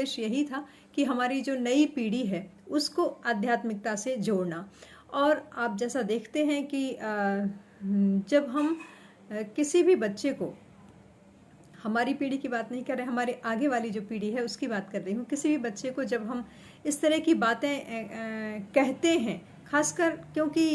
उद्देश्य यही था कि हमारी जो नई पीढ़ी है उसको आध्यात्मिकता से जोड़ना। और आप जैसा देखते हैं कि जब हम किसी भी बच्चे को, हमारी पीढ़ी की बात नहीं कर रहे, हमारे आगे वाली जो पीढ़ी है उसकी बात कर रही हूँ, किसी भी बच्चे को जब हम इस तरह की बातें कहते हैं, खासकर क्योंकि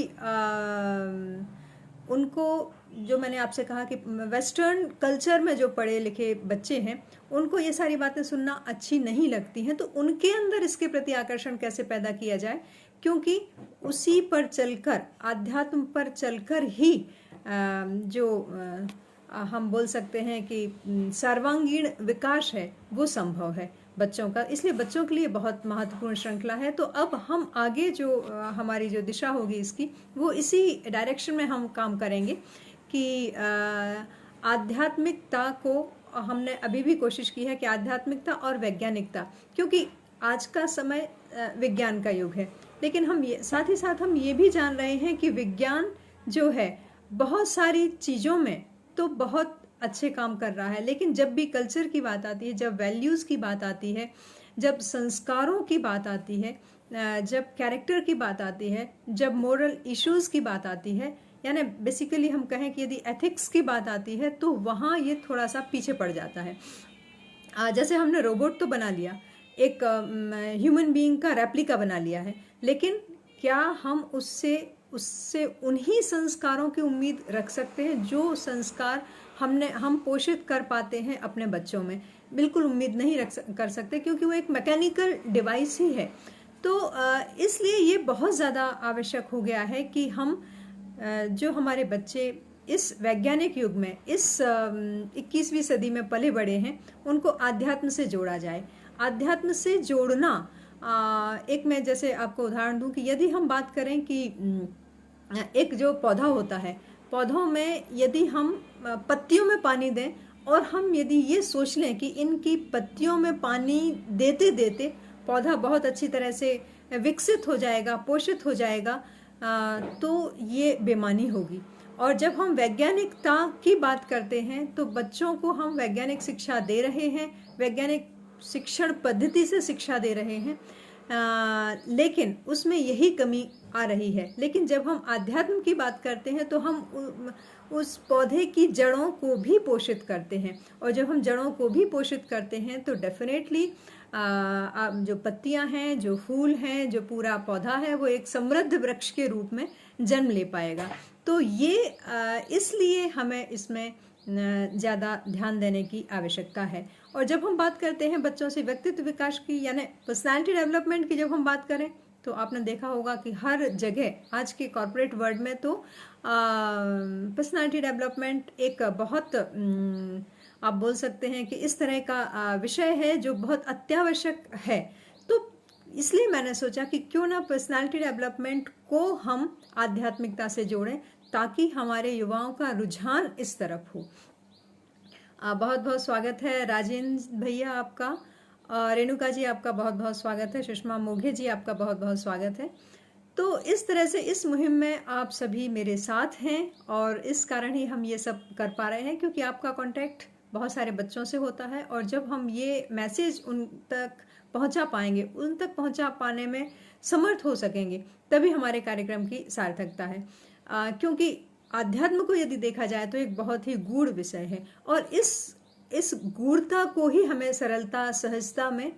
उनको, जो मैंने आपसे कहा कि वेस्टर्न कल्चर में जो पढ़े लिखे बच्चे हैं उनको ये सारी बातें सुनना अच्छी नहीं लगती हैं, तो उनके अंदर इसके प्रति आकर्षण कैसे पैदा किया जाए, क्योंकि उसी पर चलकर, आध्यात्म पर चलकर ही जो हम बोल सकते हैं कि सर्वांगीण विकास है वो संभव है बच्चों का। इसलिए बच्चों के लिए बहुत महत्वपूर्ण श्रृंखला है। तो अब हम आगे जो हमारी जो दिशा होगी इसकी, वो इसी डायरेक्शन में हम काम करेंगे कि आध्यात्मिकता को हमने अभी भी कोशिश की है कि आध्यात्मिकता और वैज्ञानिकता, क्योंकि आज का समय विज्ञान का युग है, लेकिन हम ये साथ ही साथ हम ये भी जान रहे हैं कि विज्ञान जो है बहुत सारी चीज़ों में तो बहुत अच्छे काम कर रहा है, लेकिन जब भी कल्चर की बात आती है, जब वैल्यूज़ की बात आती है, जब संस्कारों की बात आती है, जब कैरेक्टर की बात आती है, जब मोरल इश्यूज़ की बात आती है, यानी बेसिकली हम कहें कि यदि एथिक्स की बात आती है, तो वहाँ ये थोड़ा सा पीछे पड़ जाता है। जैसे हमने रोबोट तो बना लिया, एक ह्यूमन बीइंग का रेप्लिका बना लिया है, लेकिन क्या हम उससे उन्हीं संस्कारों की उम्मीद रख सकते हैं जो संस्कार हम पोषित कर पाते हैं अपने बच्चों में? बिल्कुल उम्मीद नहीं कर सकते, क्योंकि वो एक मैकेनिकल डिवाइस ही है। तो इसलिए ये बहुत ज़्यादा आवश्यक हो गया है कि हम जो हमारे बच्चे इस वैज्ञानिक युग में, इस 21वीं सदी में पले बड़े हैं, उनको आध्यात्म से जोड़ा जाए। आध्यात्म से जोड़ना, एक मैं जैसे आपको उदाहरण दूं कि यदि हम बात करें कि एक जो पौधा होता है, पौधों में यदि हम पत्तियों में पानी दें और हम यदि ये सोच लें कि इनकी पत्तियों में पानी देते देते पौधा बहुत अच्छी तरह से विकसित हो जाएगा, पोषित हो जाएगा, तो ये बेईमानी होगी। और जब हम वैज्ञानिकता की बात करते हैं तो बच्चों को हम वैज्ञानिक शिक्षा दे रहे हैं, वैज्ञानिक शिक्षण पद्धति से शिक्षा दे रहे हैं, लेकिन उसमें यही कमी आ रही है। लेकिन जब हम आध्यात्म की बात करते हैं तो हम उस पौधे की जड़ों को भी पोषित करते हैं, और जब हम जड़ों को भी पोषित करते हैं तो डेफिनेटली जो पत्तियां हैं, जो फूल हैं, जो पूरा पौधा है, वो एक समृद्ध वृक्ष के रूप में जन्म ले पाएगा। तो ये इसलिए हमें इसमें ज़्यादा ध्यान देने की आवश्यकता है। और जब हम बात करते हैं बच्चों से व्यक्तित्व विकास की, यानी पर्सनालिटी डेवलपमेंट की जब हम बात करें, तो आपने देखा होगा कि हर जगह आज के कॉर्पोरेट वर्ल्ड में तो पर्सनालिटी डेवलपमेंट एक बहुत आप बोल सकते हैं कि इस तरह का विषय है जो बहुत अत्यावश्यक है। तो इसलिए मैंने सोचा कि क्यों ना पर्सनालिटी डेवलपमेंट को हम आध्यात्मिकता से जोड़ें, ताकि हमारे युवाओं का रुझान इस तरफ हो। बहुत बहुत स्वागत है राजेंद्र भैया आपका, रेणुका जी आपका बहुत बहुत स्वागत है, सुषमा मोघे जी आपका बहुत बहुत स्वागत है। तो इस तरह से इस मुहिम में आप सभी मेरे साथ हैं, और इस कारण ही हम ये सब कर पा रहे हैं, क्योंकि आपका कांटेक्ट बहुत सारे बच्चों से होता है, और जब हम ये मैसेज उन तक पहुंचा पाएंगे, उन तक पहुंचा पाने में समर्थ हो सकेंगे, तभी हमारे कार्यक्रम की सार्थकता है। क्योंकि आध्यात्म को यदि देखा जाए तो एक बहुत ही गूढ़ विषय है, और इस गूढ़ता को ही हमें सरलता, सहजता में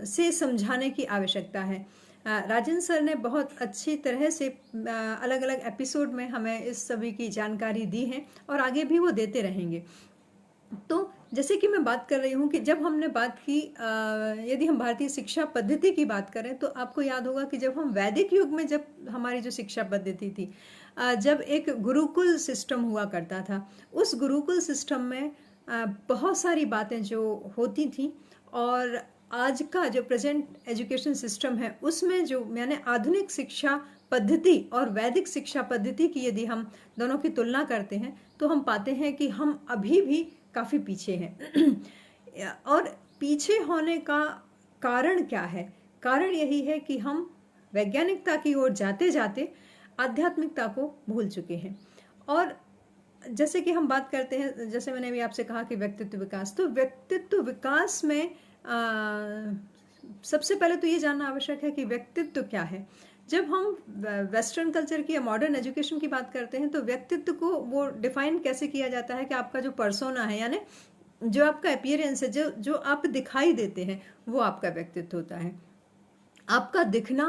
से समझाने की आवश्यकता है। राजेंद्र सर ने बहुत अच्छी तरह से अलग अलग एपिसोड में हमें इस सभी की जानकारी दी है, और आगे भी वो देते रहेंगे। तो जैसे कि मैं बात कर रही हूँ कि जब हमने बात की, यदि हम भारतीय शिक्षा पद्धति की बात करें, तो आपको याद होगा कि जब हम वैदिक युग में, जब हमारी जो शिक्षा पद्धति थी, जब एक गुरुकुल सिस्टम हुआ करता था, उस गुरुकुल सिस्टम में बहुत सारी बातें जो होती थी, और आज का जो प्रेजेंट एजुकेशन सिस्टम है उसमें जो मैंने आधुनिक शिक्षा पद्धति और वैदिक शिक्षा पद्धति की यदि हम दोनों की तुलना करते हैं, तो हम पाते हैं कि हम अभी भी काफ़ी पीछे हैं। और पीछे होने का कारण क्या है? कारण यही है कि हम वैज्ञानिकता की ओर जाते जाते आध्यात्मिकता को भूल चुके हैं। और जैसे कि हम बात करते हैं, जैसे मैंने भी आपसे कहा कि व्यक्तित्व विकास, तो व्यक्तित्व विकास में सबसे पहले तो ये जानना आवश्यक है कि व्यक्तित्व क्या है। जब हम वेस्टर्न कल्चर की या मॉडर्न एजुकेशन की बात करते हैं तो व्यक्तित्व को वो डिफाइन कैसे किया जाता है कि आपका जो पर्सोना है, यानी जो आपका अपीयरेंस है, जो जो आप दिखाई देते हैं, वो आपका व्यक्तित्व होता है। आपका दिखना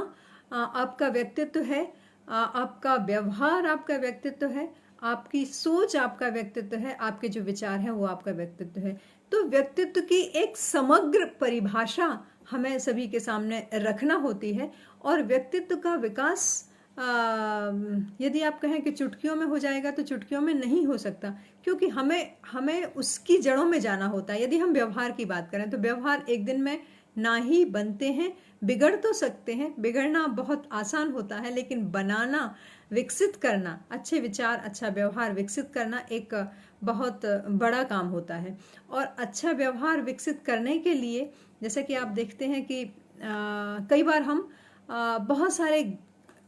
आपका व्यक्तित्व है, आपका व्यवहार आपका व्यक्तित्व है, आपकी सोच आपका व्यक्तित्व है, आपके जो विचार हैं वो आपका व्यक्तित्व है। तो व्यक्तित्व की एक समग्र परिभाषा हमें सभी के सामने रखना होती है। और व्यक्तित्व का विकास यदि आप कहें कि चुटकियों में हो जाएगा तो चुटकियों में नहीं हो सकता, क्योंकि हमें उसकी जड़ों में जाना होता है। यदि हम व्यवहार की बात करें तो व्यवहार एक दिन में ना ही बनते हैं, बिगड़ तो सकते हैं, बिगड़ना बहुत आसान होता है, लेकिन बनाना, विकसित करना, अच्छे विचार, अच्छा व्यवहार विकसित करना एक बहुत बड़ा काम होता है। और अच्छा व्यवहार विकसित करने के लिए जैसे कि आप देखते हैं कि कई बार हम बहुत सारे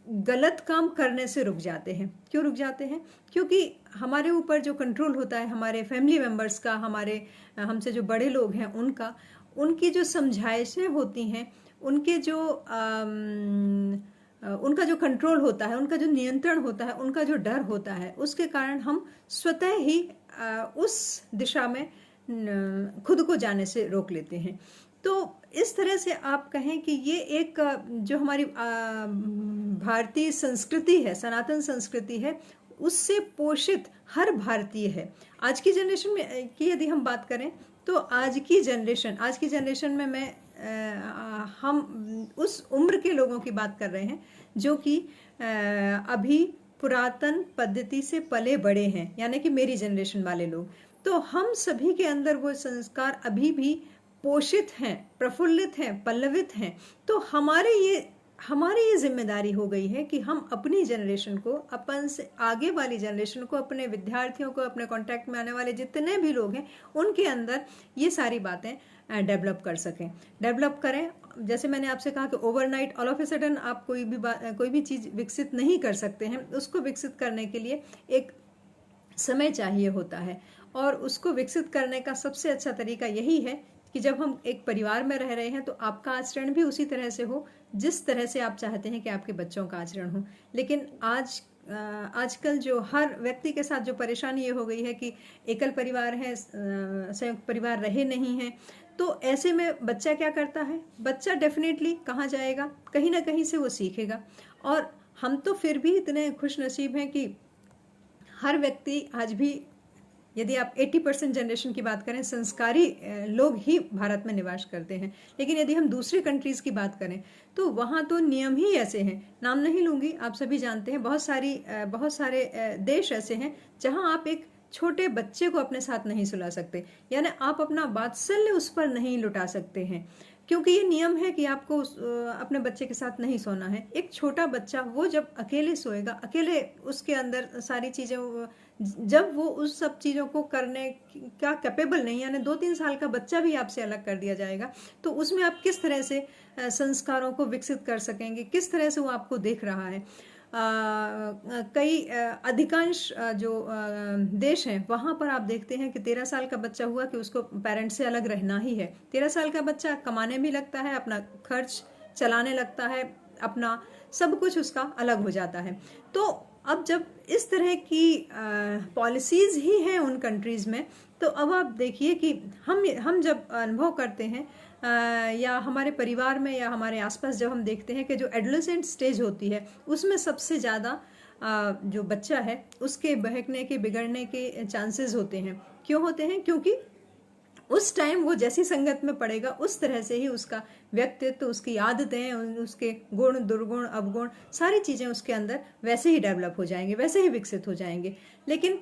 गलत काम करने से रुक जाते हैं। क्यों रुक जाते हैं? क्योंकि हमारे ऊपर जो कंट्रोल होता है हमारे फैमिली मेम्बर्स का, हमारे हमसे जो बड़े लोग हैं उनका, उनकी जो समझाइशें होती हैं, उनके जो उनका जो कंट्रोल होता है, उनका जो नियंत्रण होता है, उनका जो डर होता है, उसके कारण हम स्वतः ही उस दिशा में खुद को जाने से रोक लेते हैं। तो इस तरह से आप कहें कि ये एक जो हमारी भारतीय संस्कृति है, सनातन संस्कृति है, उससे पोषित हर भारतीय है। आज की जनरेशन में की यदि हम बात करें तो आज की जनरेशन में हम उस उम्र के लोगों की बात कर रहे हैं जो कि अभी पुरातन पद्धति से पले बड़े हैं, यानी कि मेरी जनरेशन वाले लोग। तो हम सभी के अंदर वो संस्कार अभी भी पोषित हैं, प्रफुल्लित हैं, पल्लवित हैं। तो हमारी ये जिम्मेदारी हो गई है कि हम अपनी जनरेशन को, अपन से आगे वाली जनरेशन को, अपने विद्यार्थियों को, अपने कांटेक्ट में आने वाले जितने भी लोग हैं उनके अंदर ये सारी बातें डेवलप कर सकें, डेवलप करें। जैसे मैंने आपसे कहा कि overnight all of a sudden आप कोई भी चीज़ विकसित नहीं कर सकते हैं। उसको विकसित करने के लिए एक समय चाहिए होता है, और उसको विकसित करने का सबसे अच्छा तरीका यही है कि जब हम एक परिवार में रह रहे हैं तो आपका आचरण भी उसी तरह से हो जिस तरह से आप चाहते हैं कि आपके बच्चों का आचरण हो। लेकिन आजकल जो हर व्यक्ति के साथ जो परेशानी ये हो गई है कि एकल परिवार है, संयुक्त परिवार रहे नहीं हैं, तो ऐसे में बच्चा क्या करता है? बच्चा डेफिनेटली कहाँ जाएगा? कहीं ना कहीं से वो सीखेगा। और हम तो फिर भी इतने खुश नसीब हैं कि हर व्यक्ति आज भी, यदि आप 80% जनरेशन की बात करें, संस्कारी लोग ही भारत में निवास करते हैं। लेकिन यदि हम दूसरी कंट्रीज़ की बात करें तो वहाँ तो नियम ही ऐसे हैं। नाम नहीं लूँगी, आप सभी जानते हैं, बहुत सारे देश ऐसे हैं जहाँ आप एक छोटे बच्चे को अपने साथ नहीं सुला सकते, यानी आप अपना वात्सल्य उस पर नहीं लुटा सकते हैं, क्योंकि ये नियम है कि आपको अपने बच्चे के साथ नहीं सोना है। एक छोटा बच्चा वो जब अकेले सोएगा, अकेले उसके अंदर सारी चीज़ें, जब वो उस सब चीज़ों को करने का कैपेबल नहीं, यानी 2-3 साल का बच्चा भी आपसे अलग कर दिया जाएगा, तो उसमें आप किस तरह से संस्कारों को विकसित कर सकेंगे, किस तरह से वो आपको देख रहा है। अधिकांश जो देश हैं वहाँ पर आप देखते हैं कि 13 साल का बच्चा हुआ कि उसको पेरेंट्स से अलग रहना ही है। 13 साल का बच्चा कमाने भी लगता है, अपना खर्च चलाने लगता है, अपना सब कुछ उसका अलग हो जाता है। तो अब जब इस तरह की पॉलिसीज़ ही हैं उन कंट्रीज़ में, तो अब आप देखिए कि हम जब अनुभव करते हैं या हमारे परिवार में या हमारे आसपास जब हम देखते हैं कि जो एडोलेसेंट स्टेज होती है उसमें सबसे ज़्यादा जो बच्चा है उसके बहकने के, बिगड़ने के चांसेस होते हैं। क्यों होते हैं? क्योंकि उस टाइम वो जैसी संगत में पड़ेगा उस तरह से ही उसका व्यक्तित्व, उसकी आदतें, उसके गुण, दुर्गुण, अवगुण, सारी चीज़ें उसके अंदर वैसे ही डेवलप हो जाएंगे, वैसे ही विकसित हो जाएंगे। लेकिन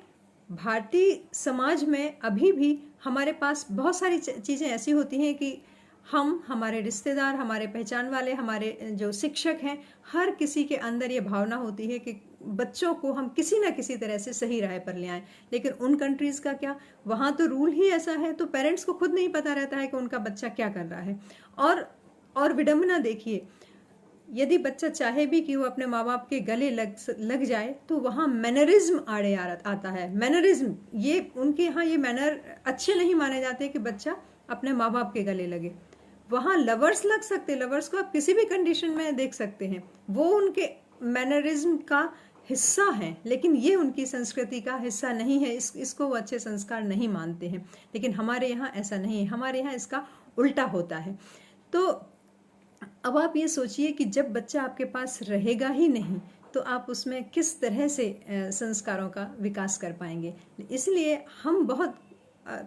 भारतीय समाज में अभी भी हमारे पास बहुत सारी चीज़ें ऐसी होती हैं कि हमारे रिश्तेदार, हमारे पहचान वाले, हमारे जो शिक्षक हैं, हर किसी के अंदर ये भावना होती है कि बच्चों को हम किसी ना किसी तरह से सही राह पर ले आएं। लेकिन उन कंट्रीज़ का क्या? वहाँ तो रूल ही ऐसा है, तो पेरेंट्स को खुद नहीं पता रहता है कि उनका बच्चा क्या कर रहा है। और विडंबना देखिए, यदि बच्चा चाहे भी कि वो अपने माँ बाप के गले लग जाए तो वहाँ मैनरिज्म आड़े आता है। मैनरिज्म, ये उनके यहाँ ये मैनर अच्छे नहीं माने जाते कि बच्चा अपने माँ बाप के गले लगे। वहाँ लवर्स लग सकते, लवर्स को आप किसी भी कंडीशन में देख सकते हैं, वो उनके मैनरिज्म का हिस्सा है, लेकिन ये उनकी संस्कृति का हिस्सा नहीं है, इसको वो अच्छे संस्कार नहीं मानते हैं। लेकिन हमारे यहाँ ऐसा नहीं है, हमारे यहाँ इसका उल्टा होता है। तो अब आप ये सोचिए कि जब बच्चा आपके पास रहेगा ही नहीं तो आप उसमें किस तरह से संस्कारों का विकास कर पाएंगे। इसलिए हम बहुत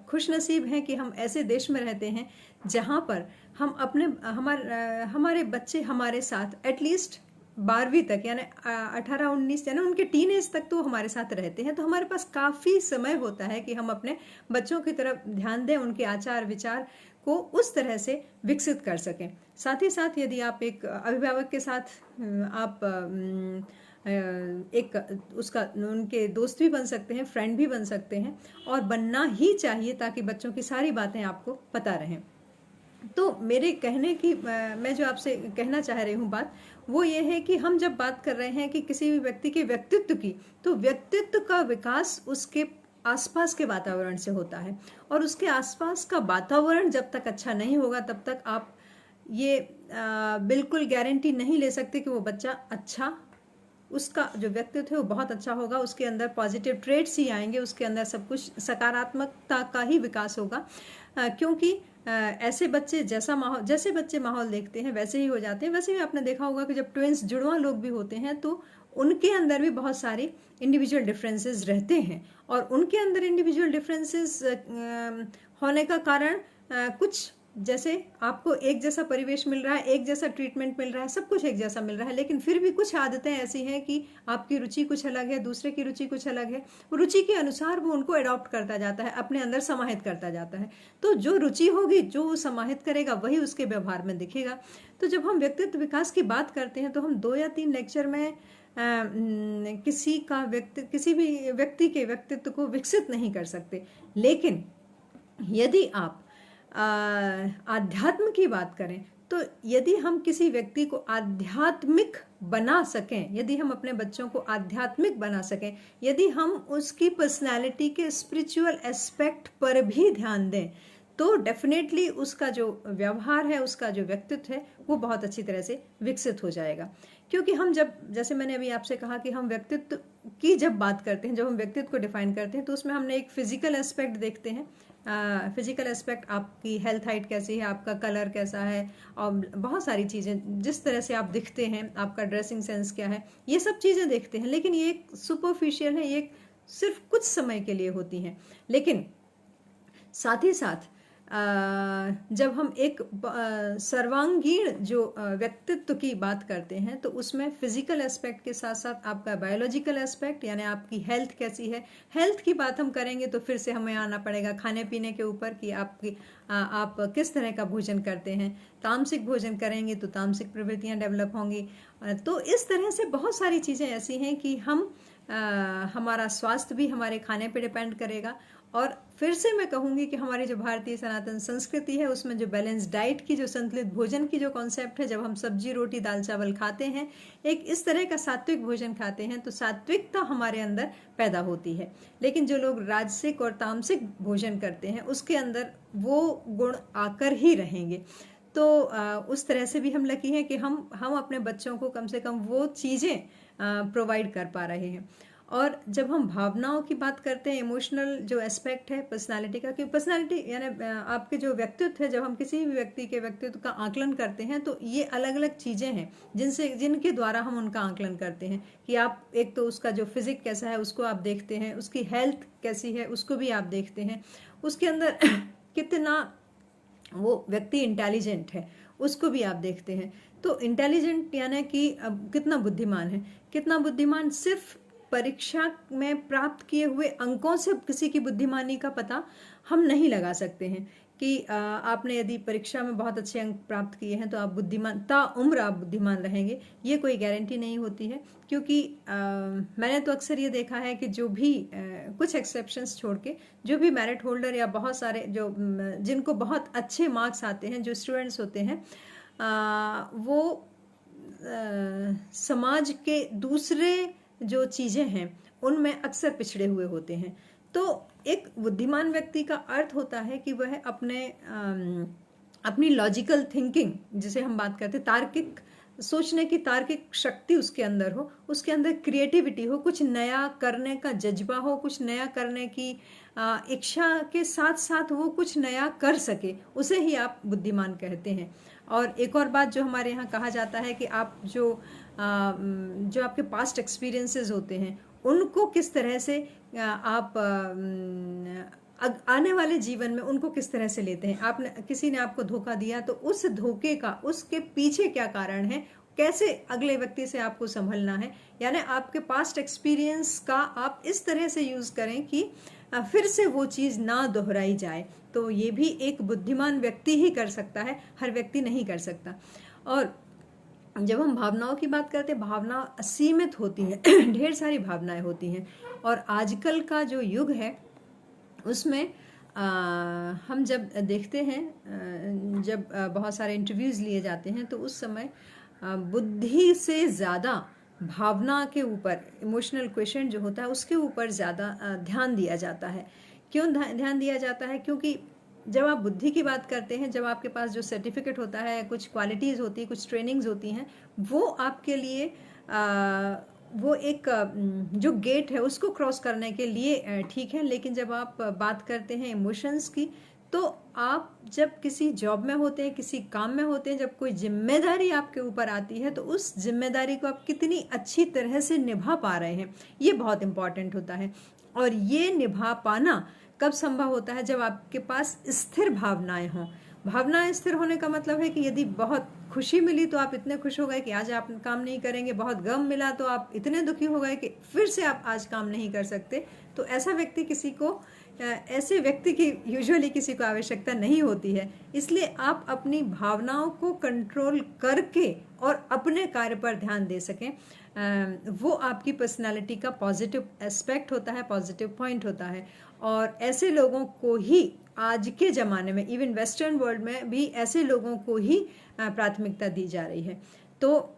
खुशनसीब हैं कि हम ऐसे देश में रहते हैं जहाँ पर हम हमारे बच्चे हमारे साथ एटलीस्ट 12वीं तक, यानी 18-19, यानी उनके टीन एज तक तो हमारे साथ रहते हैं। तो हमारे पास काफ़ी समय होता है कि हम अपने बच्चों की तरफ ध्यान दें, उनके आचार विचार को उस तरह से विकसित कर सकें। साथ ही साथ यदि आप एक अभिभावक के साथ आप एक उसका उनके दोस्त भी बन सकते हैं, फ्रेंड भी बन सकते हैं, और बनना ही चाहिए ताकि बच्चों की सारी बातें आपको पता रहें। तो मेरे कहने की मैं जो आपसे कहना चाह रही हूँ बात वो ये है कि हम जब बात कर रहे हैं कि किसी भी व्यक्ति के व्यक्तित्व की, तो व्यक्तित्व का विकास उसके आसपास के वातावरण से होता है, और उसके आसपास का वातावरण जब तक अच्छा नहीं होगा तब तक आप ये बिल्कुल गारंटी नहीं ले सकते कि वो बच्चा अच्छा, उसका जो व्यक्तित्व है वो बहुत अच्छा होगा, उसके अंदर पॉजिटिव ट्रेट्स ही आएंगे, उसके अंदर सब कुछ सकारात्मकता का ही विकास होगा। क्योंकि ऐसे बच्चे जैसे बच्चे माहौल देखते हैं वैसे ही हो जाते हैं। वैसे ही आपने देखा होगा कि जब ट्विंस जुड़वा लोग भी होते हैं तो उनके अंदर भी बहुत सारी इंडिविजुअल डिफरेंसेस रहते हैं, और उनके अंदर इंडिविजुअल डिफरेंसेस होने का कारण कुछ, जैसे आपको एक जैसा परिवेश मिल रहा है, एक जैसा ट्रीटमेंट मिल रहा है, सब कुछ एक जैसा मिल रहा है, लेकिन फिर भी कुछ आदतें ऐसी हैं कि आपकी रुचि कुछ अलग है, दूसरे की रुचि कुछ अलग है। रुचि के अनुसार वो उनको अडॉप्ट करता जाता है, अपने अंदर समाहित करता जाता है। तो जो रुचि होगी, जो वो समाहित करेगा, वही उसके व्यवहार में दिखेगा। तो जब हम व्यक्तित्व विकास की बात करते हैं तो हम 2 या 3 लेक्चर में किसी भी व्यक्ति के व्यक्तित्व को विकसित नहीं कर सकते। लेकिन यदि आप आध्यात्म की बात करें तो यदि हम किसी व्यक्ति को आध्यात्मिक बना सकें, यदि हम अपने बच्चों को आध्यात्मिक बना सकें, यदि हम उसकी पर्सनैलिटी के स्पिरिचुअल एस्पेक्ट पर भी ध्यान दें, तो डेफिनेटली उसका जो व्यवहार है, उसका जो व्यक्तित्व है, वो बहुत अच्छी तरह से विकसित हो जाएगा। क्योंकि हम जैसे मैंने अभी आपसे कहा कि हम व्यक्तित्व की जब बात करते हैं, जब हम व्यक्तित्व को डिफाइन करते हैं, तो उसमें हमने एक फिजिकल एस्पेक्ट देखते हैं। फिजिकल एस्पेक्ट, आपकी हेल्थ हाइट कैसी है, आपका कलर कैसा है, और बहुत सारी चीज़ें, जिस तरह से आप दिखते हैं, आपका ड्रेसिंग सेंस क्या है, ये सब चीज़ें देखते हैं। लेकिन ये एक सुपरफिशियल है, ये सिर्फ कुछ समय के लिए होती हैं। लेकिन साथ ही साथ जब हम एक सर्वांगीण जो व्यक्तित्व की बात करते हैं तो उसमें फिजिकल एस्पेक्ट के साथ साथ आपका बायोलॉजिकल एस्पेक्ट, यानी आपकी हेल्थ कैसी है, हेल्थ की बात हम करेंगे तो फिर से हमें आना पड़ेगा खाने पीने के ऊपर कि आप किस तरह का भोजन करते हैं। तामसिक भोजन करेंगे तो तामसिक प्रवृत्तियां डेवलप होंगी। तो इस तरह से बहुत सारी चीज़ें ऐसी हैं कि हमारा स्वास्थ्य भी हमारे खाने पे डिपेंड करेगा। और फिर से मैं कहूँगी कि हमारी जो भारतीय सनातन संस्कृति है उसमें जो बैलेंस डाइट की, जो संतुलित भोजन की जो कॉन्सेप्ट है, जब हम सब्जी रोटी दाल चावल खाते हैं, एक इस तरह का सात्विक भोजन खाते हैं, तो सात्विकता हमारे अंदर पैदा होती है। लेकिन जो लोग राजसिक और तामसिक भोजन करते हैं उसके अंदर वो गुण आकर ही रहेंगे। तो उस तरह से भी हम लकी हैं कि हम अपने बच्चों को कम से कम वो चीज़ें प्रोवाइड कर पा रहे हैं। और जब हम भावनाओं की बात करते हैं, इमोशनल जो एस्पेक्ट है पर्सनालिटी का, कि पर्सनालिटी यानी आपके जो व्यक्तित्व है, जब हम किसी भी व्यक्ति के व्यक्तित्व का आकलन करते हैं तो ये अलग अलग चीज़ें हैं जिनके द्वारा हम उनका आकलन करते हैं। कि आप एक तो उसका जो फिजिक कैसा है उसको आप देखते हैं, उसकी हेल्थ कैसी है उसको भी आप देखते हैं, उसके अंदर कितना वो व्यक्ति इंटेलिजेंट है उसको भी आप देखते हैं। तो इंटेलिजेंट यानी कि कितना बुद्धिमान है, कितना बुद्धिमान सिर्फ परीक्षा में प्राप्त किए हुए अंकों से किसी की बुद्धिमानी का पता हम नहीं लगा सकते हैं। कि आपने यदि परीक्षा में बहुत अच्छे अंक प्राप्त किए हैं तो आप बुद्धिमान, ताउम्र आप बुद्धिमान रहेंगे, ये कोई गारंटी नहीं होती है। क्योंकि मैंने तो अक्सर ये देखा है कि जो भी कुछ एक्सेप्शंस छोड़ के जो भी मेरिट होल्डर या बहुत सारे जिनको बहुत अच्छे मार्क्स आते हैं, जो स्टूडेंट्स होते हैं, वो समाज के दूसरे जो चीज़ें हैं उनमें अक्सर पिछड़े हुए होते हैं। तो एक बुद्धिमान व्यक्ति का अर्थ होता है कि वह अपने अपनी लॉजिकल थिंकिंग, जिसे हम बात करते हैं तार्किक सोचने की तार्किक शक्ति उसके अंदर हो, उसके अंदर क्रिएटिविटी हो, कुछ नया करने का जज्बा हो, कुछ नया करने की इच्छा के साथ साथ वो कुछ नया कर सके, उसे ही आप बुद्धिमान कहते हैं। और एक और बात जो हमारे यहाँ कहा जाता है कि आप जो आपके पास्ट एक्सपीरियंसेस होते हैं उनको किस तरह से आप आने वाले जीवन में उनको किस तरह से लेते हैं। आपने किसी ने आपको धोखा दिया तो उस धोखे का उसके पीछे क्या कारण है, कैसे अगले व्यक्ति से आपको संभलना है, यानी आपके पास्ट एक्सपीरियंस का आप इस तरह से यूज करें कि फिर से वो चीज ना दोहराई जाए। तो ये भी एक बुद्धिमान व्यक्ति ही कर सकता है, हर व्यक्ति नहीं कर सकता। और जब हम भावनाओं की बात करते हैं, भावना असीमित होती हैं ढेर सारी भावनाएं होती हैं। और आजकल का जो युग है उसमें हम जब देखते हैं, जब बहुत सारे इंटरव्यूज़ लिए जाते हैं तो उस समय बुद्धि से ज़्यादा भावना के ऊपर, इमोशनल क्वेश्चन जो होता है उसके ऊपर ज़्यादा ध्यान दिया जाता है। क्यों ध्यान दिया जाता है? क्योंकि जब आप बुद्धि की बात करते हैं, जब आपके पास जो सर्टिफिकेट होता है, कुछ क्वालिटीज़ होती है, कुछ ट्रेनिंग्स होती हैं, वो आपके लिए वो एक जो गेट है उसको क्रॉस करने के लिए ठीक है। लेकिन जब आप बात करते हैं इमोशंस की, तो आप जब किसी जॉब में होते हैं, किसी काम में होते हैं, जब कोई जिम्मेदारी आपके ऊपर आती है तो उस जिम्मेदारी को आप कितनी अच्छी तरह से निभा पा रहे हैं, ये बहुत इम्पॉर्टेंट होता है। और ये निभा पाना कब संभव होता है? जब आपके पास स्थिर भावनाएं हों। भावनाएं स्थिर होने का मतलब है कि यदि बहुत खुशी मिली तो आप इतने खुश हो गए कि आज आप काम नहीं करेंगे, बहुत गम मिला तो आप इतने दुखी हो गए कि फिर से आप आज काम नहीं कर सकते। तो ऐसा व्यक्ति ऐसे व्यक्ति की यूजुअली किसी को आवश्यकता नहीं होती है। इसलिए आप अपनी भावनाओं को कंट्रोल करके और अपने कार्य पर ध्यान दे सकें, वो आपकी पर्सनालिटी का पॉजिटिव एस्पेक्ट होता है, पॉजिटिव पॉइंट होता है। और ऐसे लोगों को ही आज के ज़माने में, इवन वेस्टर्न वर्ल्ड में भी ऐसे लोगों को ही प्राथमिकता दी जा रही है। तो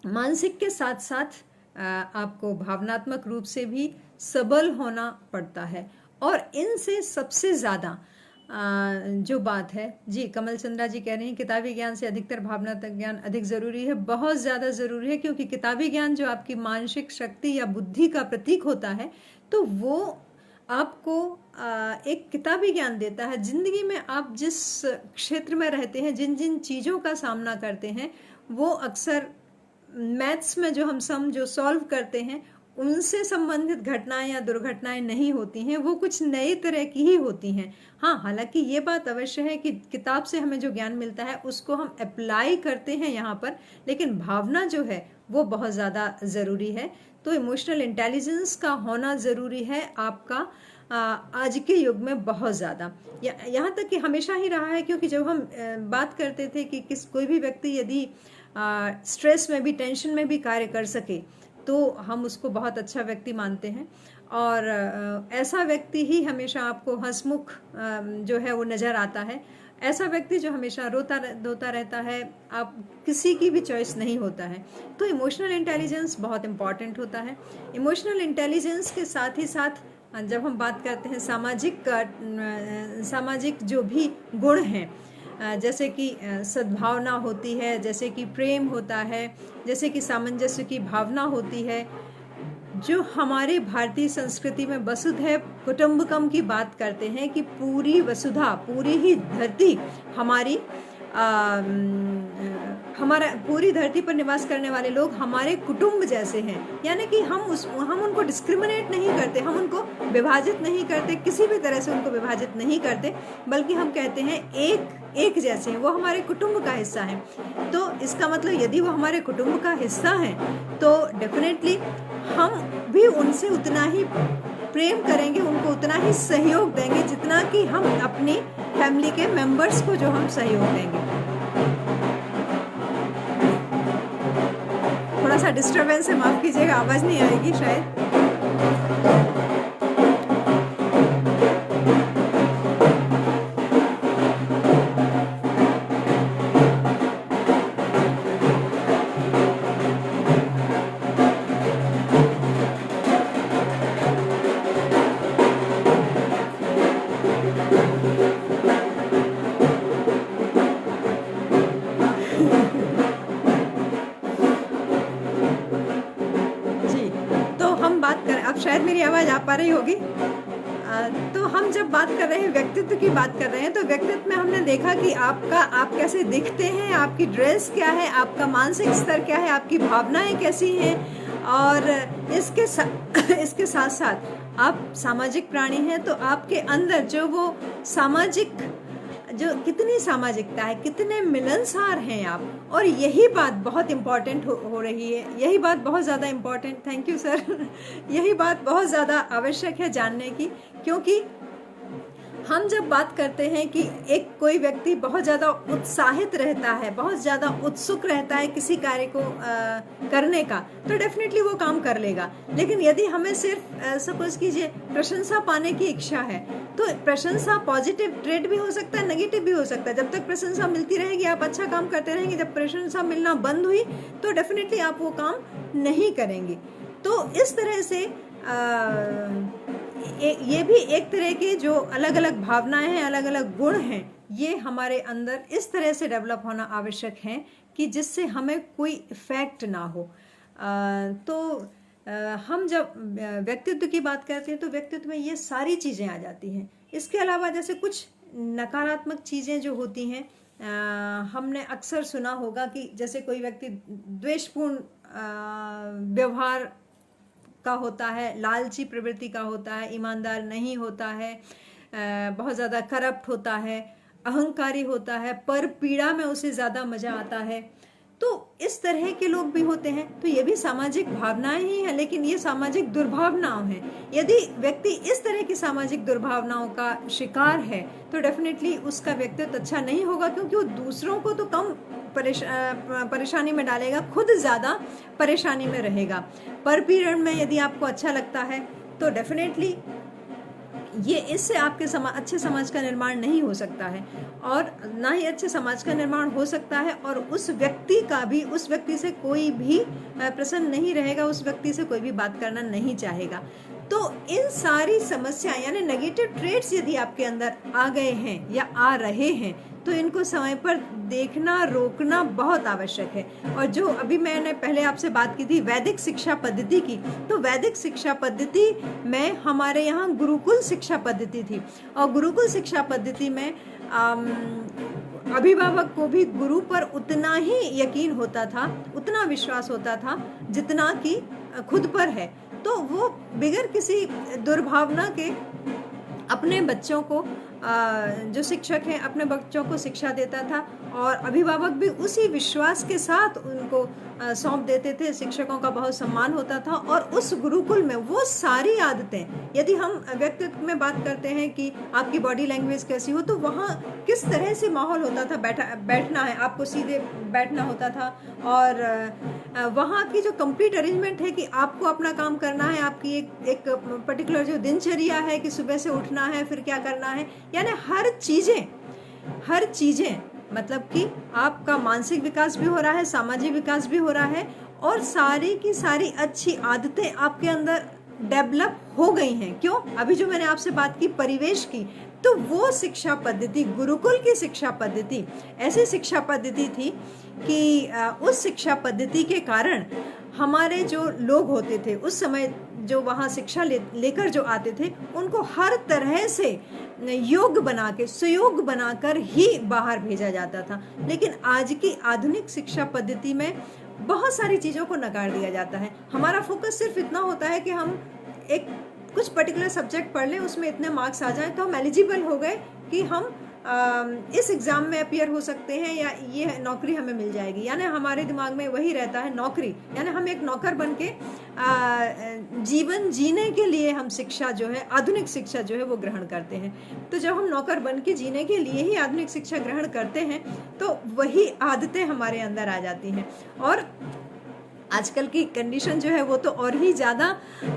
मानसिक के साथ साथ आपको भावनात्मक रूप से भी सबल होना पड़ता है। और इनसे सबसे ज़्यादा जो बात है, जी कमल चंद्रा जी कह रहे हैं किताबी ज्ञान से अधिकतर भावनात्मक ज्ञान अधिक ज़रूरी है। बहुत ज़्यादा ज़रूरी है, क्योंकि किताबी ज्ञान जो आपकी मानसिक शक्ति या बुद्धि का प्रतीक होता है, तो वो आपको एक किताबी ज्ञान देता है। जिंदगी में आप जिस क्षेत्र में रहते हैं, जिन जिन चीज़ों का सामना करते हैं, वो अक्सर मैथ्स में जो हम सम जो सॉल्व करते हैं उनसे संबंधित घटनाएं या दुर्घटनाएं नहीं होती हैं, वो कुछ नई तरह की ही होती हैं। हाँ, हालांकि ये बात अवश्य है कि किताब से हमें जो ज्ञान मिलता है उसको हम अप्लाई करते हैं यहाँ पर, लेकिन भावना जो है वो बहुत ज़्यादा ज़रूरी है। तो इमोशनल इंटेलिजेंस का होना ज़रूरी है आपका आज के युग में बहुत ज़्यादा। यहाँ तक कि हमेशा ही रहा है, क्योंकि जब हम बात करते थे कि कोई भी व्यक्ति यदि स्ट्रेस में भी, टेंशन में भी कार्य कर सके तो हम उसको बहुत अच्छा व्यक्ति मानते हैं। और ऐसा व्यक्ति ही हमेशा आपको हंसमुख जो है वो नज़र आता है। ऐसा व्यक्ति जो हमेशा रोता रहता है, आप किसी की भी चॉइस नहीं होता है। तो इमोशनल इंटेलिजेंस बहुत इम्पॉर्टेंट होता है। इमोशनल इंटेलिजेंस के साथ ही साथ जब हम बात करते हैं सामाजिक जो भी गुण हैं, जैसे कि सद्भावना होती है, जैसे कि प्रेम होता है, जैसे कि सामंजस्य की भावना होती है, जो हमारे भारतीय संस्कृति में वसुधैव कुटुंबकम की बात करते हैं कि पूरी वसुधा, पूरी ही धरती हमारी हमारा पूरी धरती पर निवास करने वाले लोग हमारे कुटुंब जैसे हैं। यानी कि हम उनको डिस्क्रिमिनेट नहीं करते, हम उनको विभाजित नहीं करते, किसी भी तरह से उनको विभाजित नहीं करते, बल्कि हम कहते हैं एक जैसे हैं, वो हमारे कुटुंब का हिस्सा हैं। तो इसका मतलब यदि वो हमारे कुटुंब का हिस्सा हैं तो डेफिनेटली हम भी उनसे उतना ही प्रेम करेंगे, उनको उतना ही सहयोग देंगे जितना कि हम अपनी फैमिली के मेंबर्स को जो हम सहयोग देंगे। थोड़ा सा डिस्टरबेंस है, माफ कीजिएगा, आवाज नहीं आएगी शायद। शायद मेरी आवाज़ आ पा रही होगी। तो हम जब बात कर रहे हैं, व्यक्तित्व की बात कर रहे हैं, तो व्यक्तित्व में हमने देखा कि आप कैसे दिखते हैं, आपकी ड्रेस क्या है, आपका मानसिक स्तर क्या है, आपकी भावनाएं कैसी हैं, और इसके साथ साथ आप सामाजिक प्राणी हैं, तो आपके अंदर जो वो कितनी सामाजिकता है, कितने मिलनसार हैं आप। और यही बात बहुत इम्पॉर्टेंट हो रही है, यही बात बहुत ज़्यादा इम्पॉर्टेंट, थैंक यू सर, यही बात बहुत ज़्यादा आवश्यक है जानने की। क्योंकि हम जब बात करते हैं कि कोई व्यक्ति बहुत ज़्यादा उत्साहित रहता है, बहुत ज़्यादा उत्सुक रहता है किसी कार्य को करने का, तो डेफिनेटली वो काम कर लेगा। लेकिन यदि हमें सिर्फ सपोज कीजिए प्रशंसा पाने की इच्छा है, तो प्रशंसा पॉजिटिव ट्रेड भी हो सकता है, नेगेटिव भी हो सकता है। जब तक प्रशंसा मिलती रहेगी आप अच्छा काम करते रहेंगे, जब प्रशंसा मिलना बंद हुई तो डेफिनेटली आप वो काम नहीं करेंगे। तो इस तरह से ये भी एक तरह के जो अलग अलग भावनाएं हैं, अलग अलग गुण हैं, ये हमारे अंदर इस तरह से डेवलप होना आवश्यक है कि जिससे हमें कोई इफेक्ट ना हो। हम जब व्यक्तित्व की बात करते हैं तो व्यक्तित्व में ये सारी चीज़ें आ जाती हैं। इसके अलावा जैसे कुछ नकारात्मक चीज़ें जो होती हैं, हमने अक्सर सुना होगा कि जैसे कोई व्यक्ति द्वेषपूर्ण व्यवहार का होता है, लालची प्रवृत्ति का होता है, ईमानदार नहीं होता है, बहुत ज़्यादा करप्ट होता है, अहंकारी होता है, पर पीड़ा में उसे ज़्यादा मज़ा आता है। तो इस तरह के लोग भी होते हैं। तो ये भी सामाजिक भावनाएं ही हैं, लेकिन ये सामाजिक दुर्भावनाएं हैं। यदि व्यक्ति इस तरह की सामाजिक दुर्भावनाओं का शिकार है तो डेफिनेटली उसका व्यक्तित्व अच्छा नहीं होगा, क्योंकि वो दूसरों को तो कम परेशानी में डालेगा, खुद ज़्यादा परेशानी में रहेगा। परपीड़न में यदि आपको अच्छा लगता है तो डेफिनेटली ये इससे आपके अच्छे समाज का निर्माण नहीं हो सकता है, और ना ही अच्छे समाज का निर्माण हो सकता है, और उस व्यक्ति से कोई भी प्रसन्न नहीं रहेगा, उस व्यक्ति से कोई भी बात करना नहीं चाहेगा। तो इन सारी समस्याएं यानी नेगेटिव ट्रेट्स यदि आपके अंदर आ गए हैं या आ रहे हैं तो इनको समय पर देखना, रोकना बहुत आवश्यक है। और जो अभी मैंने पहले आपसे बात की थी वैदिक शिक्षा पद्धति की, तो वैदिक शिक्षा पद्धति में हमारे यहाँ गुरुकुल शिक्षा पद्धति थी, और गुरुकुल शिक्षा पद्धति में अभिभावक को भी गुरु पर उतना ही यकीन होता था, उतना विश्वास होता था जितना कि खुद पर है। तो वो बिगर किसी दुर्भावना के अपने बच्चों को जो शिक्षक हैं अपने बच्चों को शिक्षा देता था, और अभिभावक भी उसी विश्वास के साथ उनको सौंप देते थे। शिक्षकों का बहुत सम्मान होता था, और उस गुरुकुल में वो सारी आदतें, यदि हम व्यक्तित्व में बात करते हैं कि आपकी बॉडी लैंग्वेज कैसी हो, तो वहाँ किस तरह से माहौल होता था, बैठना है आपको सीधे बैठना होता था, और वहाँ की जो कंप्लीट अरेंजमेंट है कि आपको अपना काम करना है, आपकी एक पर्टिकुलर जो दिनचर्या है कि सुबह से उठना है, फिर क्या करना है, यानी हर चीज़ें मतलब कि आपका मानसिक विकास भी हो रहा है, सामाजिक विकास भी हो रहा है, और सारी की सारी अच्छी आदतें आपके अंदर डेवलप हो गई हैं। क्यों? अभी जो मैंने आपसे बात की परिवेश की, तो वो शिक्षा पद्धति, गुरुकुल की शिक्षा पद्धति ऐसी शिक्षा पद्धति थी कि उस शिक्षा पद्धति के कारण हमारे जो लोग होते थे उस समय, जो वहाँ शिक्षा लेकर जो आते थे, उनको हर तरह से योग्य बना के, सुयोग्य बनाकर ही बाहर भेजा जाता था। लेकिन आज की आधुनिक शिक्षा पद्धति में बहुत सारी चीज़ों को नकार दिया जाता है। हमारा फोकस सिर्फ इतना होता है कि हम एक कुछ पर्टिकुलर सब्जेक्ट पढ़ लें, उसमें इतने मार्क्स आ जाएं तो हम एलिजिबल हो गए कि हम इस एग्ज़ाम में अपीयर हो सकते हैं, या ये नौकरी हमें मिल जाएगी। यानी हमारे दिमाग में वही रहता है, नौकरी, यानी हम एक नौकर बन के जीवन जीने के लिए हम शिक्षा जो है, आधुनिक शिक्षा जो है वो ग्रहण करते हैं। तो जब हम नौकर बन के जीने के लिए ही आधुनिक शिक्षा ग्रहण करते हैं तो वही आदतें हमारे अंदर आ जाती हैं, और आजकल की कंडीशन जो है वो तो और ही ज़्यादा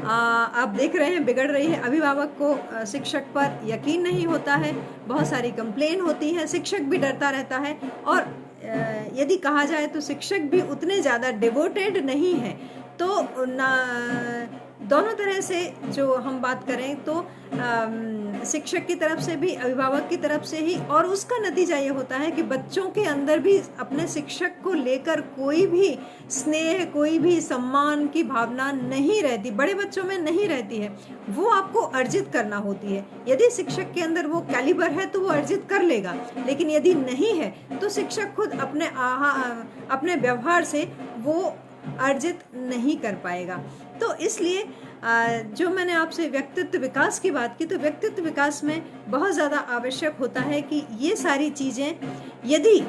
आप देख रहे हैं बिगड़ रही है। अभिभावक को शिक्षक पर यकीन नहीं होता है, बहुत सारी कंप्लेन होती हैं, शिक्षक भी डरता रहता है, और यदि कहा जाए तो शिक्षक भी उतने ज़्यादा डिवोटेड नहीं है। तो दोनों तरह से जो हम बात करें तो शिक्षक की तरफ से भी, अभिभावक की तरफ से ही, और उसका नतीजा ये होता है कि बच्चों के अंदर भी अपने शिक्षक को लेकर कोई भी स्नेह, कोई भी सम्मान की भावना नहीं रहती, बड़े बच्चों में नहीं रहती है। वो आपको अर्जित करना होती है। यदि शिक्षक के अंदर वो कैलिबर है तो वो अर्जित कर लेगा, लेकिन यदि नहीं है तो शिक्षक खुद अपने व्यवहार से वो अर्जित नहीं कर पाएगा। तो इसलिए जो मैंने आपसे व्यक्तित्व विकास की बात की, तो व्यक्तित्व विकास में बहुत ज़्यादा आवश्यक होता है कि ये सारी चीज़ें यदि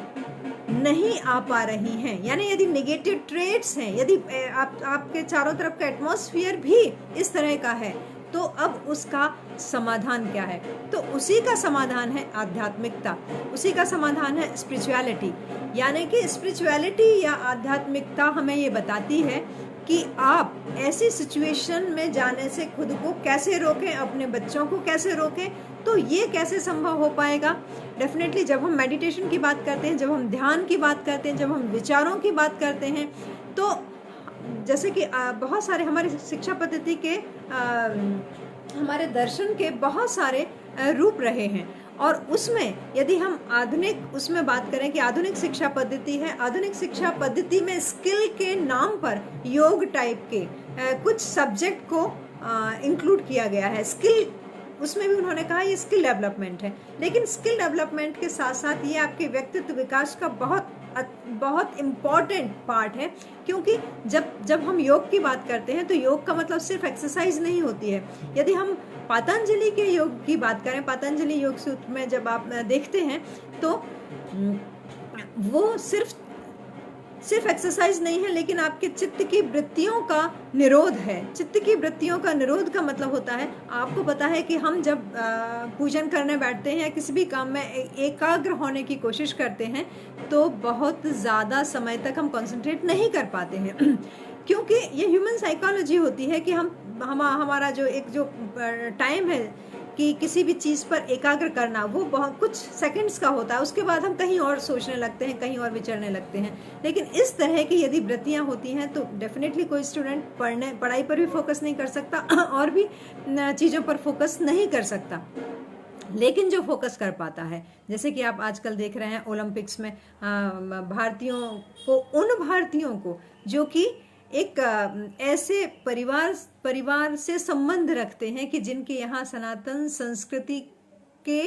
नहीं आ पा रही हैं, यानी यदि नेगेटिव ट्रेट्स हैं, यदि आपके चारों तरफ का एटमॉस्फेयर भी इस तरह का है, तो अब उसका समाधान क्या है? तो उसी का समाधान है आध्यात्मिकता, उसी का समाधान है स्पिरिचुअलिटी। यानी कि स्पिरिचुअलिटी या आध्यात्मिकता हमें ये बताती है कि आप ऐसी सिचुएशन में जाने से खुद को कैसे रोकें, अपने बच्चों को कैसे रोकें। तो ये कैसे संभव हो पाएगा? डेफिनेटली जब हम मेडिटेशन की बात करते हैं, जब हम ध्यान की बात करते हैं, जब हम विचारों की बात करते हैं, तो जैसे कि बहुत सारे हमारे शिक्षा पद्धति के, हमारे दर्शन के बहुत सारे रूप रहे हैं, और उसमें यदि हम आधुनिक उसमें बात करें कि आधुनिक शिक्षा पद्धति है, आधुनिक शिक्षा पद्धति में स्किल के नाम पर योग टाइप के कुछ सब्जेक्ट को इंक्लूड किया गया है। स्किल, उसमें भी उन्होंने कहा ये स्किल डेवलपमेंट है, लेकिन स्किल डेवलपमेंट के साथ साथ ये आपके व्यक्तित्व विकास का बहुत इम्पॉर्टेंट पार्ट है। क्योंकि जब हम योग की बात करते हैं तो योग का मतलब सिर्फ एक्सरसाइज नहीं होती है। यदि हम पतंजलि के योग की बात करें, पतंजलि योग सूत्र में जब आप देखते हैं तो वो सिर्फ एक्सरसाइज नहीं है, लेकिन आपके चित्त की वृत्तियों का निरोध है। चित्त की वृत्तियों का निरोध का मतलब होता है, आपको पता है कि हम जब पूजन करने बैठते हैं या किसी भी काम में एकाग्र होने की कोशिश करते हैं तो बहुत ज़्यादा समय तक हम कंसंट्रेट नहीं कर पाते हैं क्योंकि ये ह्यूमन साइकोलॉजी होती है कि हमारा जो टाइम है कि किसी भी चीज़ पर एकाग्र करना, वो बहुत कुछ सेकंड्स का होता है। उसके बाद हम कहीं और सोचने लगते हैं, कहीं और विचरने लगते हैं। लेकिन इस तरह की यदि वृत्तियां होती हैं तो डेफिनेटली कोई स्टूडेंट पढ़ाई पर भी फोकस नहीं कर सकता और भी चीज़ों पर फोकस नहीं कर सकता। लेकिन जो फोकस कर पाता है, जैसे कि आप आजकल देख रहे हैं ओलंपिक्स में उन भारतीयों को जो कि एक ऐसे परिवार से संबंध रखते हैं कि जिनके यहाँ सनातन संस्कृति के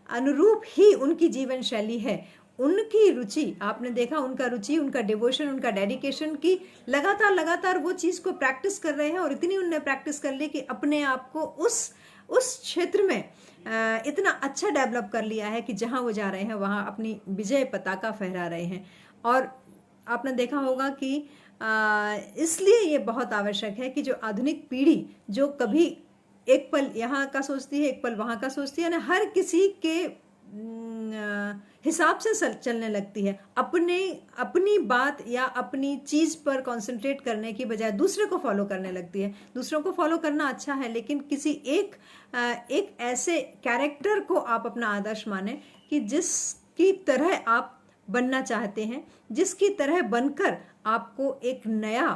अनुरूप ही उनकी जीवन शैली है, उनकी रुचि, आपने देखा उनका रुचि, उनका डिवोशन, उनका डेडिकेशन की लगातार वो चीज़ को प्रैक्टिस कर रहे हैं, और इतनी उनने प्रैक्टिस कर ली कि अपने आप को उस क्षेत्र में इतना अच्छा डेवलप कर लिया है कि जहाँ वो जा रहे हैं वहाँ अपनी विजय पताका फहरा रहे हैं। और आपने देखा होगा कि इसलिए ये बहुत आवश्यक है कि जो आधुनिक पीढ़ी जो कभी एक पल यहाँ का सोचती है, एक पल वहाँ का सोचती है, ना हर किसी के हिसाब से चलने लगती है, अपनी बात या अपनी चीज़ पर कंसंट्रेट करने की बजाय दूसरे को फॉलो करने लगती है। दूसरों को फॉलो करना अच्छा है, लेकिन किसी एक ऐसे कैरेक्टर को आप अपना आदर्श माने कि जिसकी तरह आप बनना चाहते हैं, जिसकी तरह बनकर आपको एक नया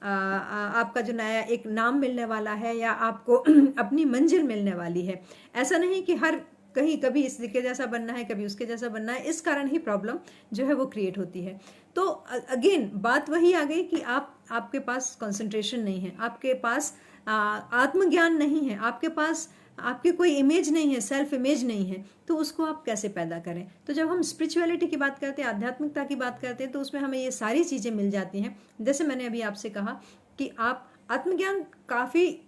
आपका जो नया एक नाम मिलने वाला है या आपको अपनी मंजिल मिलने वाली है। ऐसा नहीं कि कभी इसके जैसा बनना है, कभी उसके जैसा बनना है। इस कारण ही प्रॉब्लम जो है वो क्रिएट होती है। तो अगेन बात वही आ गई कि आपके पास कंसंट्रेशन नहीं है, आपके पास आत्मज्ञान नहीं है, आपके पास आपकी कोई इमेज नहीं है, सेल्फ इमेज नहीं है, तो उसको आप कैसे पैदा करें। तो जब हम स्पिरिचुअलिटी की बात करते हैं, आध्यात्मिकता की बात करते हैं, तो उसमें हमें ये सारी चीज़ें मिल जाती हैं। जैसे मैंने अभी आपसे कहा कि आप आत्मज्ञान काफ़ी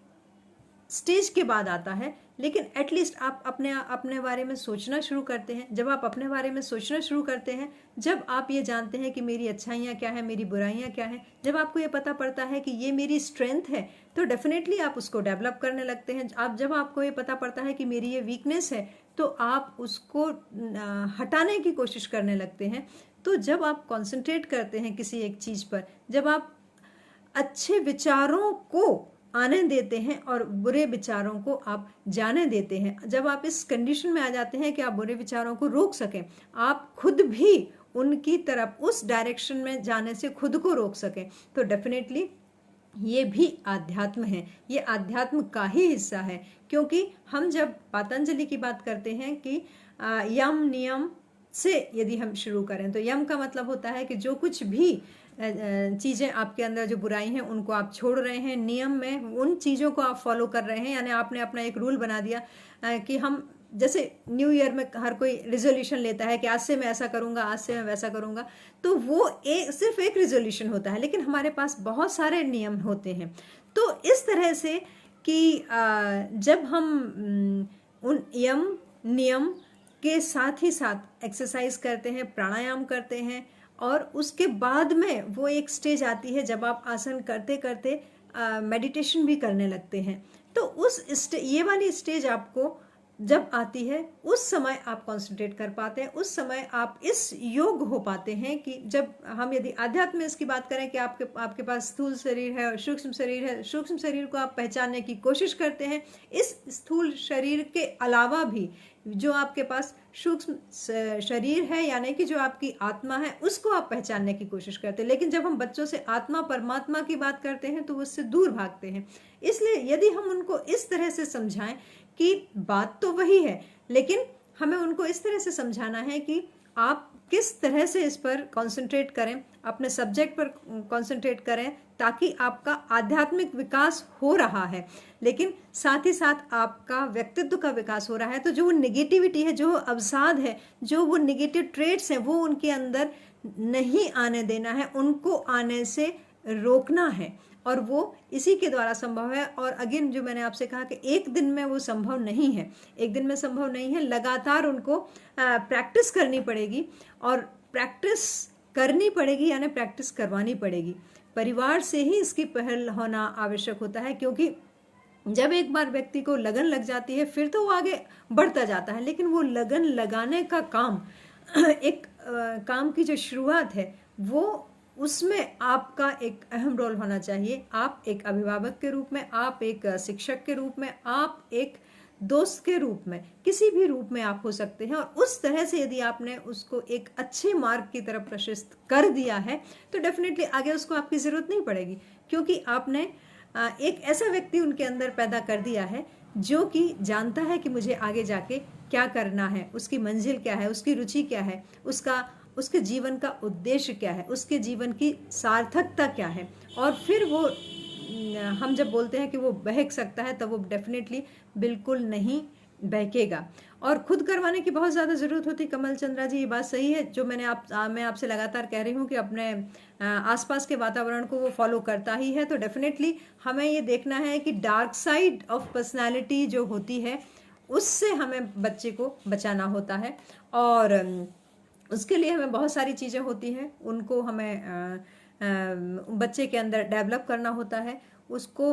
स्टेज के बाद आता है, लेकिन एटलीस्ट आप अपने बारे में सोचना शुरू करते हैं। जब आप अपने बारे में सोचना शुरू करते हैं, जब आप ये जानते हैं कि मेरी अच्छाइयाँ क्या है, मेरी बुराइयाँ क्या हैं, जब आपको ये पता पड़ता है कि ये मेरी स्ट्रेंथ है, तो डेफिनेटली आप उसको डेवलप करने लगते हैं। जब आपको ये पता पड़ता है कि मेरी ये वीकनेस है, तो आप उसको हटाने की कोशिश करने लगते हैं। तो जब आप कॉन्सेंट्रेट करते हैं किसी एक चीज़ पर, जब आप अच्छे विचारों को आने देते हैं और बुरे विचारों को आप जाने देते हैं, जब आप इस कंडीशन में आ जाते हैं कि आप बुरे विचारों को रोक सकें, आप खुद भी उनकी तरफ उस डायरेक्शन में जाने से खुद को रोक सकें, तो डेफिनेटली ये भी आध्यात्म है, ये आध्यात्म का ही हिस्सा है। क्योंकि हम जब पतंजलि की बात करते हैं कि यम नियम से यदि हम शुरू करें, तो यम का मतलब होता है कि जो कुछ भी चीज़ें आपके अंदर जो बुराई हैं उनको आप छोड़ रहे हैं, नियम में उन चीज़ों को आप फॉलो कर रहे हैं, यानी आपने अपना एक रूल बना दिया कि हम जैसे न्यू ईयर में हर कोई रिजोल्यूशन लेता है कि आज से मैं ऐसा करूंगा, आज से मैं वैसा करूंगा, तो वो सिर्फ एक रिजोल्यूशन होता है, लेकिन हमारे पास बहुत सारे नियम होते हैं। तो इस तरह से कि जब हम उन यम नियम के साथ ही साथ एक्सरसाइज करते हैं, प्राणायाम करते हैं, और उसके बाद में वो एक स्टेज आती है जब आप आसन करते करते मेडिटेशन भी करने लगते हैं। तो ये वाली स्टेज आपको जब आती है, उस समय आप कंसंट्रेट कर पाते हैं, उस समय आप इस योग हो पाते हैं कि जब हम यदि अध्यात्म में इसकी बात करें कि आपके पास स्थूल शरीर है और सूक्ष्म शरीर है, सूक्ष्म शरीर को आप पहचानने की कोशिश करते हैं। इस स्थूल शरीर के अलावा भी जो आपके पास सूक्ष्म शरीर है, यानी कि जो आपकी आत्मा है, उसको आप पहचानने की कोशिश करते हैं। लेकिन जब हम बच्चों से आत्मा परमात्मा की बात करते हैं तो उससे दूर भागते हैं। इसलिए यदि हम उनको इस तरह से समझाएं कि बात तो वही है, लेकिन हमें उनको इस तरह से समझाना है कि आप किस तरह से इस पर कंसंट्रेट करें, अपने सब्जेक्ट पर कंसंट्रेट करें, ताकि आपका आध्यात्मिक विकास हो रहा है, लेकिन साथ ही साथ आपका व्यक्तित्व का विकास हो रहा है। तो जो वो निगेटिविटी है, जो अवसाद है, जो वो निगेटिव ट्रेट्स हैं, वो उनके अंदर नहीं आने देना है, उनको आने से रोकना है, और वो इसी के द्वारा संभव है। और अगेन जो मैंने आपसे कहा कि एक दिन में वो संभव नहीं है, एक दिन में संभव नहीं है, लगातार उनको प्रैक्टिस करनी पड़ेगी, और प्रैक्टिस करनी पड़ेगी यानी प्रैक्टिस करवानी पड़ेगी। परिवार से ही इसकी पहल होना आवश्यक होता है, क्योंकि जब एक बार व्यक्ति को लगन लग जाती है फिर तो वो आगे बढ़ता जाता है, लेकिन वो लगन लगाने का काम एक काम की जो शुरुआत है, वो उसमें आपका एक अहम रोल होना चाहिए। आप एक अभिभावक के रूप में, आप एक शिक्षक के रूप में, आप एक दोस्त के रूप में, किसी भी रूप में आप हो सकते हैं। और उस तरह से यदि आपने उसको एक अच्छे मार्ग की तरफ प्रशस्त कर दिया है तो डेफिनेटली आगे उसको आपकी ज़रूरत नहीं पड़ेगी, क्योंकि आपने एक ऐसा व्यक्ति उनके अंदर पैदा कर दिया है जो कि जानता है कि मुझे आगे जाके क्या करना है, उसकी मंजिल क्या है, उसकी रुचि क्या है, उसके जीवन का उद्देश्य क्या है, उसके जीवन की सार्थकता क्या है। और फिर वो हम जब बोलते हैं कि वो बहक सकता है, तब वो डेफिनेटली बिल्कुल नहीं बहकेगा। और खुद करवाने की बहुत ज़्यादा ज़रूरत होती है। कमल चंद्रा जी, ये बात सही है जो मैं आपसे लगातार कह रही हूँ कि अपने आसपास के वातावरण को वो फॉलो करता ही है। तो डेफिनेटली हमें ये देखना है कि डार्क साइड ऑफ पर्सनैलिटी जो होती है उससे हमें बच्चे को बचाना होता है, और उसके लिए हमें बहुत सारी चीज़ें होती हैं, उनको हमें बच्चे के अंदर डेवलप करना होता है। उसको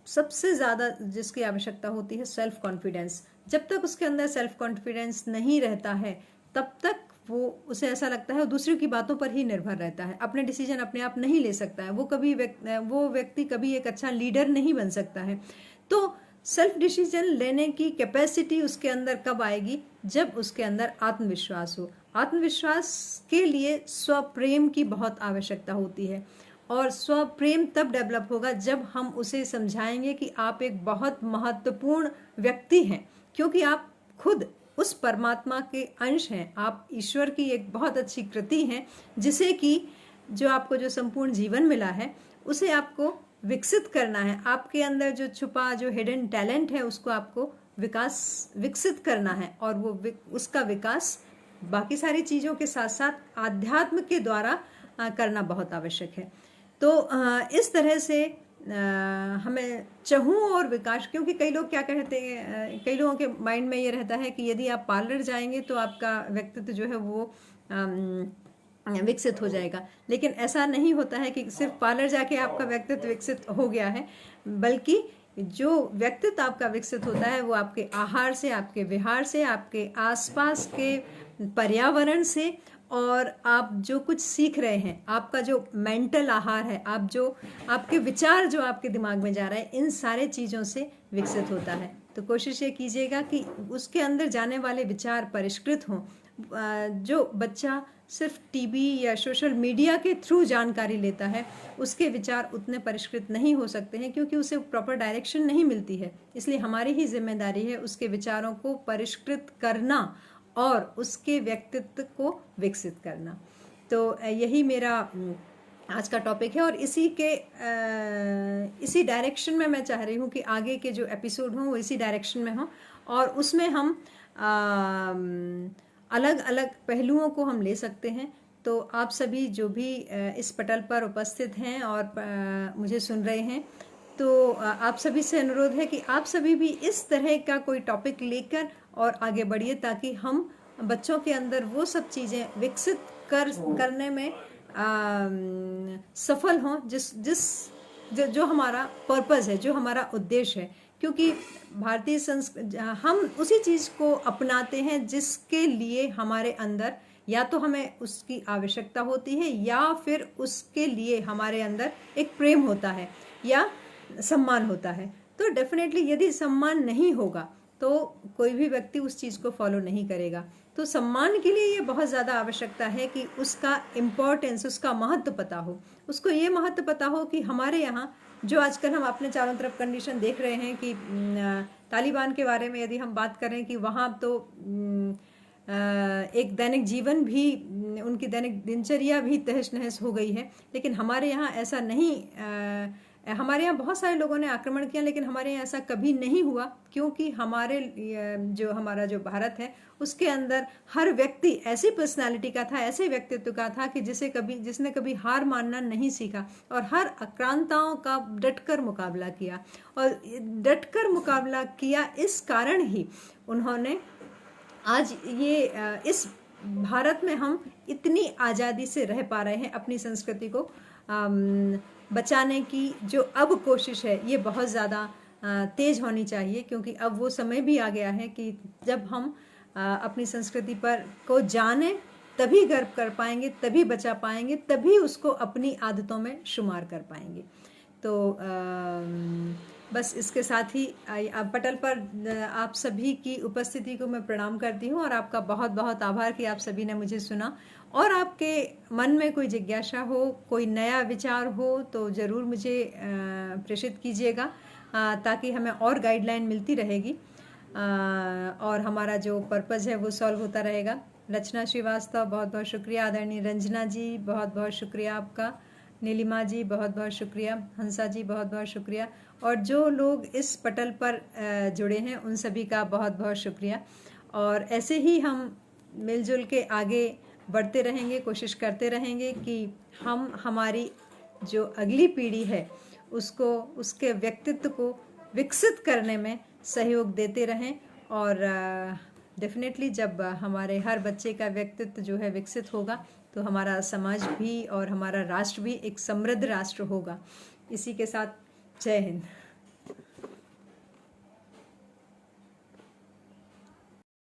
सबसे ज़्यादा जिसकी आवश्यकता होती है सेल्फ कॉन्फिडेंस। जब तक उसके अंदर सेल्फ कॉन्फिडेंस नहीं रहता है तब तक उसे ऐसा लगता है वो दूसरों की बातों पर ही निर्भर रहता है, अपने डिसीजन अपने आप नहीं ले सकता है, वो व्यक्ति कभी एक अच्छा लीडर नहीं बन सकता है। तो सेल्फ डिसीजन लेने की कैपेसिटी उसके अंदर कब आएगी? जब उसके अंदर आत्मविश्वास हो। आत्मविश्वास के लिए स्वप्रेम की बहुत आवश्यकता होती है, और स्वप्रेम तब डेवलप होगा जब हम उसे समझाएंगे कि आप एक बहुत महत्वपूर्ण व्यक्ति हैं, क्योंकि आप खुद उस परमात्मा के अंश हैं, आप ईश्वर की एक बहुत अच्छी कृति हैं, जिसे कि जो आपको जो संपूर्ण जीवन मिला है उसे आपको विकसित करना है। आपके अंदर जो छुपा जो हिडन टैलेंट है उसको आपको विकसित करना है, और उसका विकास बाकी सारी चीज़ों के साथ साथ आध्यात्म के द्वारा करना बहुत आवश्यक है। तो इस तरह से हमें चहूँ और विकास, क्योंकि कई लोग क्या कहते हैं, कई लोगों के माइंड में ये रहता है कि यदि आप पार्लर जाएंगे तो आपका व्यक्तित्व जो है वो विकसित हो जाएगा, लेकिन ऐसा नहीं होता है कि सिर्फ पार्लर जाके आपका व्यक्तित्व विकसित हो गया है, बल्कि जो व्यक्तित्व आपका विकसित होता है वो आपके आहार से, आपके विहार से, आपके आसपास के पर्यावरण से, और आप जो कुछ सीख रहे हैं, आपका जो मेंटल आहार है, आपके विचार जो आपके दिमाग में जा रहा है, इन सारे चीज़ों से विकसित होता है। तो कोशिश ये कीजिएगा कि उसके अंदर जाने वाले विचार परिष्कृत हों। जो बच्चा सिर्फ टीवी या सोशल मीडिया के थ्रू जानकारी लेता है, उसके विचार उतने परिष्कृत नहीं हो सकते हैं, क्योंकि उसे प्रॉपर डायरेक्शन नहीं मिलती है। इसलिए हमारी ही जिम्मेदारी है उसके विचारों को परिष्कृत करना और उसके व्यक्तित्व को विकसित करना। तो यही मेरा आज का टॉपिक है, और इसी डायरेक्शन में मैं चाह रही हूँ कि आगे के जो एपिसोड हों वो इसी डायरेक्शन में हों, और उसमें हम अलग अलग पहलुओं को हम ले सकते हैं। तो आप सभी जो भी इस पटल पर उपस्थित हैं और मुझे सुन रहे हैं, तो आप सभी से अनुरोध है कि आप सभी भी इस तरह का कोई टॉपिक लेकर और आगे बढ़िए, ताकि हम बच्चों के अंदर वो सब चीज़ें विकसित करने में सफल हों जो हमारा पर्पस है, जो हमारा उद्देश्य है। क्योंकि भारतीय हम उसी चीज़ को अपनाते हैं जिसके लिए हमारे अंदर या तो हमें उसकी आवश्यकता होती है, या फिर उसके लिए हमारे अंदर एक प्रेम होता है या सम्मान होता है। तो डेफिनेटली यदि सम्मान नहीं होगा तो कोई भी व्यक्ति उस चीज़ को फॉलो नहीं करेगा। तो सम्मान के लिए ये बहुत ज़्यादा आवश्यकता है कि उसका इम्पोर्टेंस, उसका महत्व पता हो। उसको ये महत्व पता हो कि हमारे यहाँ जो आजकल हम अपने चारों तरफ कंडीशन देख रहे हैं कि तालिबान के बारे में यदि हम बात करें कि वहाँ तो एक दैनिक जीवन भी, उनकी दैनिक दिनचर्या भी तहस नहस हो गई है। लेकिन हमारे यहाँ ऐसा नहीं, हमारे यहाँ बहुत सारे लोगों ने आक्रमण किया, लेकिन हमारे यहाँ ऐसा कभी नहीं हुआ, क्योंकि हमारा जो भारत है उसके अंदर हर व्यक्ति ऐसी पर्सनालिटी का था, ऐसे व्यक्तित्व का था कि जिसने कभी हार मानना नहीं सीखा और हर आक्रांताओं का डटकर मुकाबला किया। और डटकर मुकाबला किया इस कारण ही उन्होंने आज इस भारत में हम इतनी आज़ादी से रह पा रहे हैं। अपनी संस्कृति को बचाने की जो अब कोशिश है ये बहुत ज़्यादा तेज होनी चाहिए, क्योंकि अब वो समय भी आ गया है कि जब हम अपनी संस्कृति को जाने तभी गर्व कर पाएंगे, तभी बचा पाएंगे, तभी उसको अपनी आदतों में शुमार कर पाएंगे। तो बस इसके साथ ही पटल पर आप सभी की उपस्थिति को मैं प्रणाम करती हूँ, और आपका बहुत बहुत आभार कि आप सभी ने मुझे सुना। और आपके मन में कोई जिज्ञासा हो, कोई नया विचार हो, तो ज़रूर मुझे प्रेषित कीजिएगा, ताकि हमें और गाइडलाइन मिलती रहेगी और हमारा जो पर्पज़ है वो सॉल्व होता रहेगा। रचना श्रीवास्तव, बहुत बहुत शुक्रिया। आदरणीय रंजना जी, बहुत बहुत शुक्रिया आपका। नीलिमा जी, बहुत बहुत शुक्रिया। हंसा जी, बहुत बहुत शुक्रिया। और जो लोग इस पटल पर जुड़े हैं उन सभी का बहुत बहुत शुक्रिया। और ऐसे ही हम मिलजुल के आगे बढ़ते रहेंगे, कोशिश करते रहेंगे कि हम हमारी जो अगली पीढ़ी है उसको, उसके व्यक्तित्व को विकसित करने में सहयोग देते रहें। और डेफिनेटली जब हमारे हर बच्चे का व्यक्तित्व जो है विकसित होगा, तो हमारा समाज भी और हमारा राष्ट्र भी एक समृद्ध राष्ट्र होगा। इसी के साथ जय हिंद।